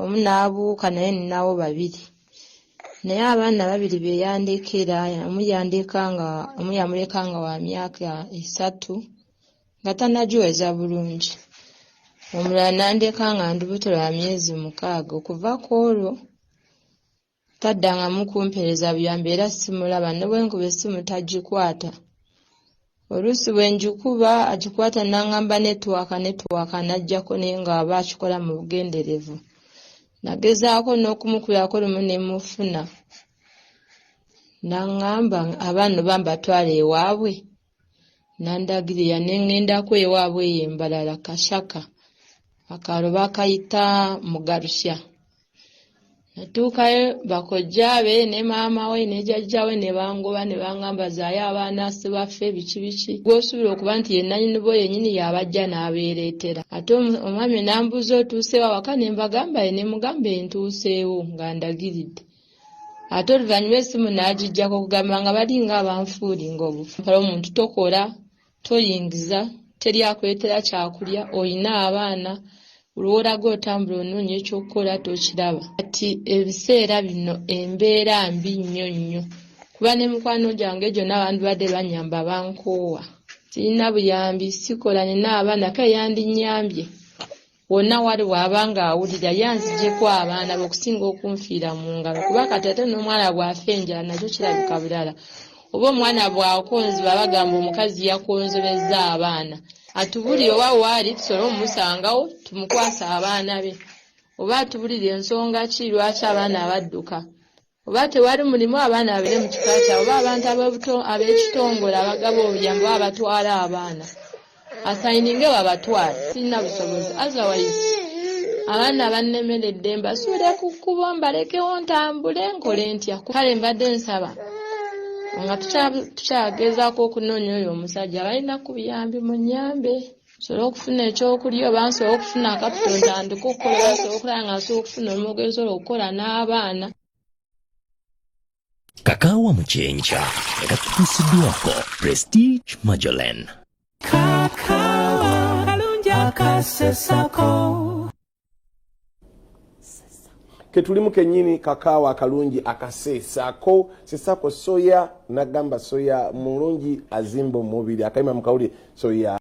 omu n'abuuka naye ninawo babiri. Naye abaana babiri beyandekera, omu yamuleka nga wa myaka 3 nga tannagiweza bulungi. Omulala nandeka nga ndi buto lwa myezi 6. Okuva ku olwo taddangamu kumpeereza buyambi era simulaba, ne bwe nkuba essimu tagikwata. Oluusi bwe njikuba agikwata n'aŋŋamba netwaka n'ajjako naye ng'aba akikola mu bugenderevu. Nagezaako n'okumukubirako lumu ne mufuna. N'aŋŋamba abaana bambatwala ewaabwe. Nandagirira ne ŋŋendako ewaabwe eyo Embalala Kashaka. Akaalo bakayita Mugarusya. Natuukayo bakojjaabe ne maama we ne jjajja we ne bangoba ne baŋŋamba zaayo abaana sibaffe biki. Gw'osuubira okuba nti ye nannyini bo yennyini y'abajja n'abeereetera. Ate omwami n'ambuuza otuuseewo awaka ne mbagamba ye ne mugamba ntuuseewo nga ndagiridde. Ate oluvannyuma essimu n'agijjako okugamba nga balinga abanfuulinga obufu. Mpala omuntu tokola, toyingiza, teri akwetera kyakulya, oyina abaana. Olw'olaga otambula onoonya ekyokukola tokiraba. Kati ebiseera bino embeera mbi nnyo. Kuba ne mukwano gyange egyo n'abandibadde bannyamba bankoowa. Sirina buyambi, sikola, nina abaana ke yandinnyambye. Wonna wali bw'aba ng'awulira yanzigyeko abaana be okusinga okunfiira mu ngalo. Kuba kati ate n'omwana bw'afa enjala nakyo kirabika bulala. Oba omwana bw'akonziba bagamba omukazi yakonzebezza abaana. Atubulire oba waali tusobole omusangawo tumukwasa abaana be. Oba atubulire ensonga ki lwaki abaana abadduka. Oba tewali mulimu abaana babire mu kika kyabwe, oba abantu ab'ekitongole abagaba obuyambi oba abatwala abaana. Asayininge babatwala, sirina busobozi. Otherwise abaana bannemeredde mbasuule ku kkubo mbalekewo ntambule nkole ntya. Kale mbadde nsaba nga tukyagezaako okunoonya oyo omusajja balina ku buyambi mu nnyambe. Nsobole okufuna ekyokulya oba nsobole okufuna akapito ntandika okukola oba nsobole okulaba nga nsobole okufuna omulimu gwe nsobola okukola n'abaana. Kakaawa mu kyenkya nga tutuusiddwako Prestige Magellan. Kakaawa kalungi akasesako. Ketulimu kennyini kakaawa akalungi akaseesako. Sesako soya, nagamba soya mulungi azimba omubiri. Akayima mu kawuli soya.